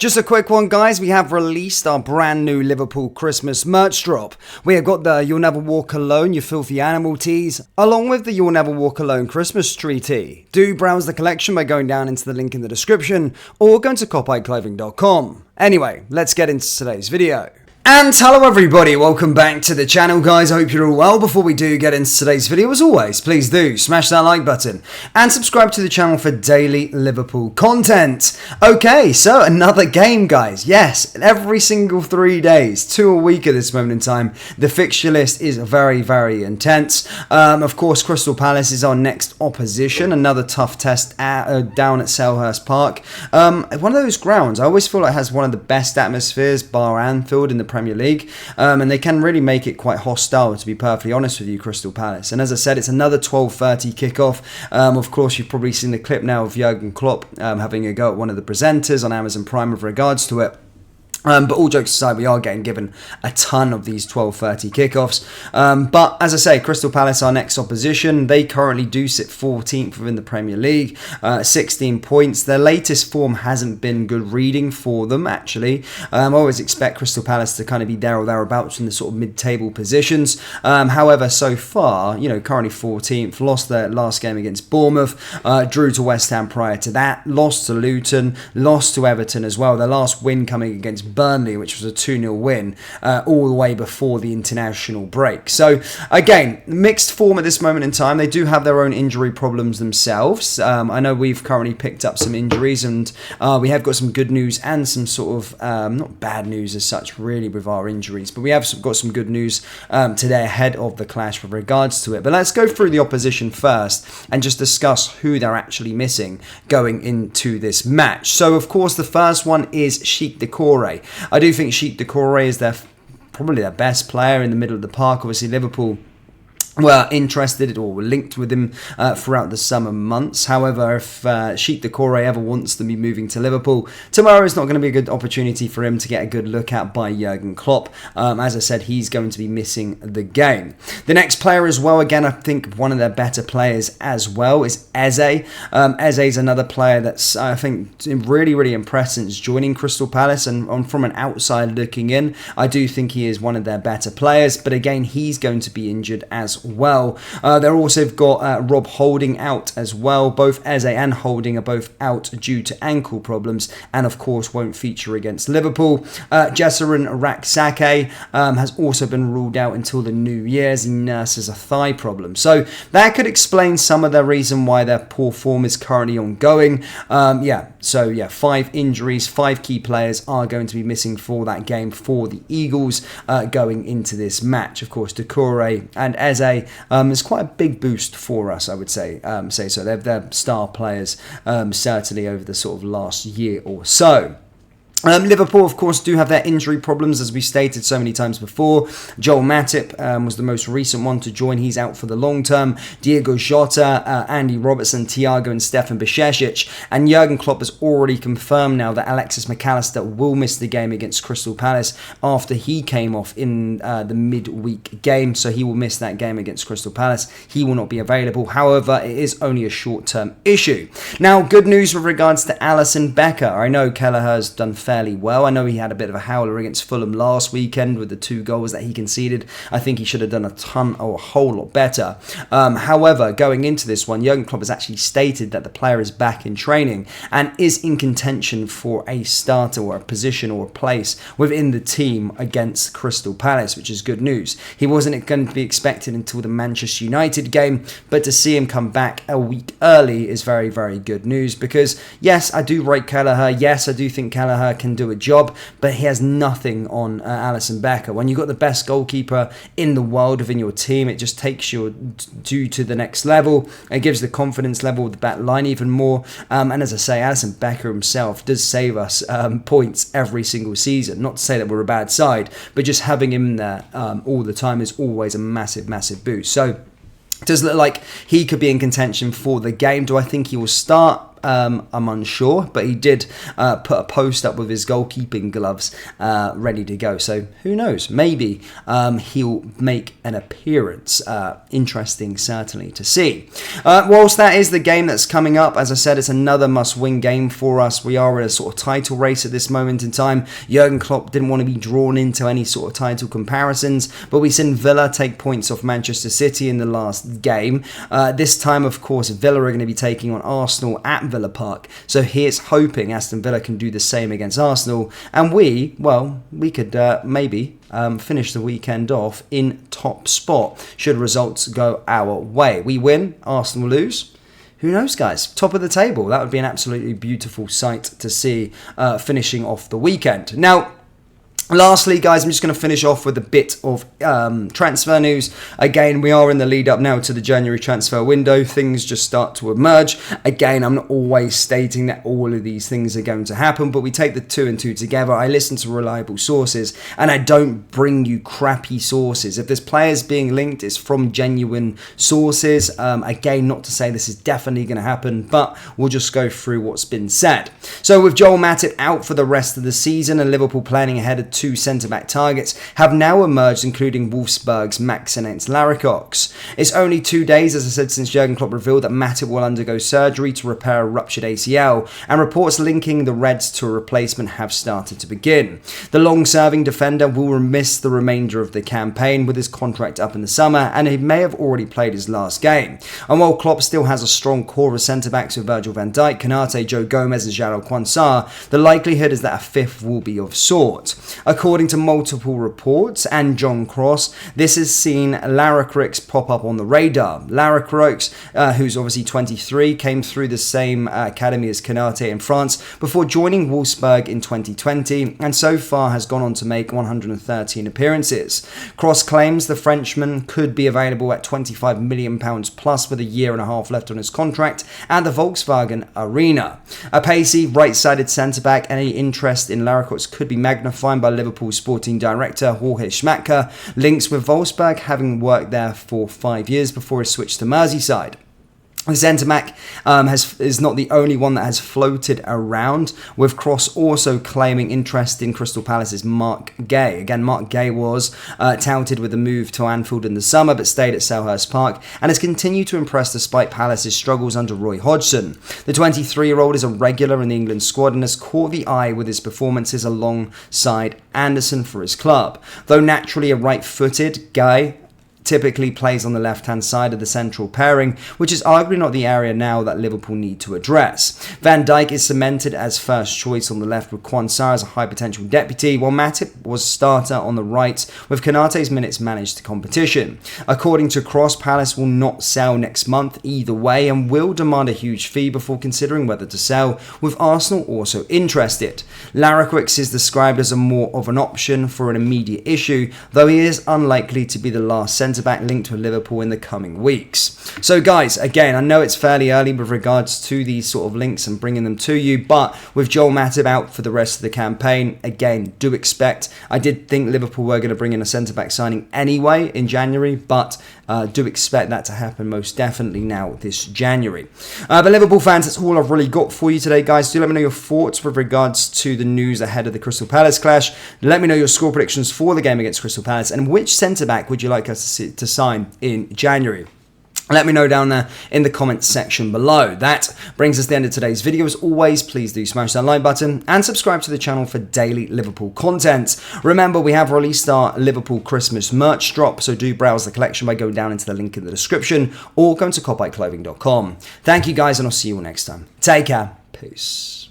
Just a quick one, guys. We have released our brand new Liverpool Christmas merch drop. We have got the You'll Never Walk Alone, You Filthy Animal tees, along with the You'll Never Walk Alone Christmas tree tee. Do browse the collection by going down into the link in the description or going to copyclothing.com. Anyway, let's get into today's video. And hello everybody, welcome back to the channel, guys. I hope you're all well. Before we do get into today's video, as always, please do smash that like button and subscribe to the channel for daily Liverpool content. Okay, so another game, guys. Yes, every single 3 days, 2 a week at this moment in time. The fixture list is very, very intense. Of course, Crystal Palace is our next opposition. Another tough test down at Selhurst Park. One of those grounds, I always feel like has one of the best atmospheres, bar Anfield in the Premier League, and they can really make it quite hostile, to be perfectly honest with you, Crystal Palace. And as I said, it's another 12:30 kickoff. Of course, you've probably seen the clip now of Jurgen Klopp having a go at one of the presenters on Amazon Prime with regards to it. But all jokes aside, we are getting given a ton of these 12:30 kickoffs. But as I say, Crystal Palace, our next opposition, they currently do sit 14th within the Premier League, 16 points. Their latest form hasn't been good reading for them, actually. I always expect Crystal Palace to kind of be there or thereabouts in the sort of mid-table positions. However, so far, currently 14th, lost their last game against Bournemouth, drew to West Ham prior to that, lost to Luton, lost to Everton as well. Their last win coming against Burnley, which was a 2-0 win, all the way before the international break. So again, mixed form at this moment in time. They do have their own injury problems themselves. I know we've currently picked up some injuries, and we have got some good news and some sort of not bad news as such really with our injuries, but we have got some good news today ahead of the clash with regards to it. But let's go through the opposition first and just discuss who they're actually missing going into this match. So of course the first one is Sheikh Decore. I do think Sheikh Decore is probably their best player in the middle of the park. Obviously, Liverpool were interested or were linked with him throughout the summer months. However, if Sheikh Decore ever wants to be moving to Liverpool, tomorrow is not going to be a good opportunity for him to get a good look at by Jurgen Klopp. As I said, he's going to be missing the game. The next player as well, again, I think one of their better players as well is Eze. Eze is another player that's, I think, really, really impressed since joining Crystal Palace, and from an outside looking in, I do think he is one of their better players, but again, he's going to be injured as well. They're also got Rob Holding out as well. Both Eze and Holding are both out due to ankle problems, and of course won't feature against Liverpool. Jesserin Raksake has also been ruled out until the new year as he nurses a thigh problem. So that could explain some of the reason why their poor form is currently ongoing. 5 injuries, 5 key players are going to be missing for that game for the Eagles going into this match. Of course, Decore and Eze is quite a big boost for us, I would say so. They're star players, certainly over the sort of last year or so. Liverpool, of course, do have their injury problems, as we stated so many times before. Joel Matip was the most recent one to join. He's out for the long term. Diego Jota, Andy Robertson, Thiago and Stefan Bajcetic. And Jurgen Klopp has already confirmed now that Alexis McAllister will miss the game against Crystal Palace after he came off in the midweek game. So he will miss that game against Crystal Palace. He will not be available. However, it is only a short-term issue. Now, good news with regards to Alisson Becker. I know Kelleher's done fairly well. I know he had a bit of a howler against Fulham last weekend with the 2 goals that he conceded. I think he should have done a whole lot better. However, going into this one, Jurgen Klopp has actually stated that the player is back in training and is in contention for a starter or a position or a place within the team against Crystal Palace, which is good news. He wasn't going to be expected until the Manchester United game, but to see him come back a week early is very, very good news, because yes, I do rate Kelleher. Yes, I do think Kelleher can do a job, but he has nothing on Alisson Becker. When you've got the best goalkeeper in the world within your team, it just takes you to the next level. It gives the confidence level of the back line even more. And as I say, Alisson Becker himself does save us points every single season. Not to say that we're a bad side, but just having him there all the time is always a massive, massive boost. So it does look like he could be in contention for the game. Do I think he will start? I'm unsure, but he did put a post up with his goalkeeping gloves ready to go. So who knows? Maybe he'll make an appearance. Interesting, certainly, to see. Whilst that is the game that's coming up, as I said, it's another must-win game for us. We are in a sort of title race at this moment in time. Jurgen Klopp didn't want to be drawn into any sort of title comparisons, but we've seen Villa take points off Manchester City in the last game. This time, of course, Villa are going to be taking on Arsenal at Villa Park. So here's hoping Aston Villa can do the same against Arsenal, and we could maybe finish the weekend off in top spot should results go our way. We win, Arsenal lose. Who knows, guys? Top of the table. That would be an absolutely beautiful sight to see finishing off the weekend. Now, lastly, guys, I'm just going to finish off with a bit of transfer news. Again, we are in the lead up now to the January transfer window. Things just start to emerge. Again, I'm not always stating that all of these things are going to happen, but we take the 2 and 2 together. I listen to reliable sources, and I don't bring you crappy sources. If there's players being linked, it's from genuine sources. Again, not to say this is definitely going to happen, but we'll just go through what's been said. So with Joel Matip out for the rest of the season and Liverpool planning ahead of 2 centre-back targets have now emerged, including Wolfsburg's Maxence Larracox. It's only 2 days, as I said, since Jurgen Klopp revealed that Matip will undergo surgery to repair a ruptured ACL, and reports linking the Reds to a replacement have started to begin. The long-serving defender will miss the remainder of the campaign with his contract up in the summer, and he may have already played his last game. And while Klopp still has a strong core of centre-backs with Virgil van Dijk, Konate, Joe Gomez and Jarell Quansah, the likelihood is that a fifth will be of sort. According to multiple reports and John Cross, this has seen Larracox pop up on the radar. Larracox, who's obviously 23, came through the same academy as Konate in France before joining Wolfsburg in 2020, and so far has gone on to make 113 appearances. Cross claims the Frenchman could be available at £25 million plus with a year and a half left on his contract at the Volkswagen Arena. A pacey, right-sided centre-back, any interest in Larracox could be magnified by Liverpool sporting director Jorge Schmadtke, links with Wolfsburg, having worked there for 5 years before his switch to Merseyside. The centre-back is not the only one that has floated around, with Cross also claiming interest in Crystal Palace's Mark Gay. Again, Mark Gay was touted with a move to Anfield in the summer, but stayed at Selhurst Park and has continued to impress despite Palace's struggles under Roy Hodgson. The 23-year-old is a regular in the England squad and has caught the eye with his performances alongside Anderson for his club. Though naturally a right-footed, Gay typically plays on the left-hand side of the central pairing, which is arguably not the area now that Liverpool need to address. Van Dijk is cemented as first choice on the left, with Quansah as a high potential deputy, while Matip was starter on the right, with Konate's minutes managed to competition. According to Cross, Palace will not sell next month either way and will demand a huge fee before considering whether to sell, with Arsenal also interested. Larracox is described as a more of an option for an immediate issue, though he is unlikely to be the last centre-back linked with Liverpool in the coming weeks. So guys, again, I know it's fairly early with regards to these sort of links and bringing them to you, but with Joel Matip out for the rest of the campaign, again, do expect, I did think Liverpool were going to bring in a centre-back signing anyway in January, but do expect that to happen most definitely now this January. But Liverpool fans, that's all I've really got for you today, guys. Do let me know your thoughts with regards to the news ahead of the Crystal Palace clash. Let me know your score predictions for the game against Crystal Palace, and which centre-back would you like us to sign in January. Let me know down there in the comments section below. That brings us to the end of today's video. As always, please do smash that like button and subscribe to the channel for daily Liverpool content. Remember, we have released our Liverpool Christmas merch drop, so do browse the collection by going down into the link in the description or going to copyclothing.com. Thank you guys, and I'll see you all next time. Take care. Peace.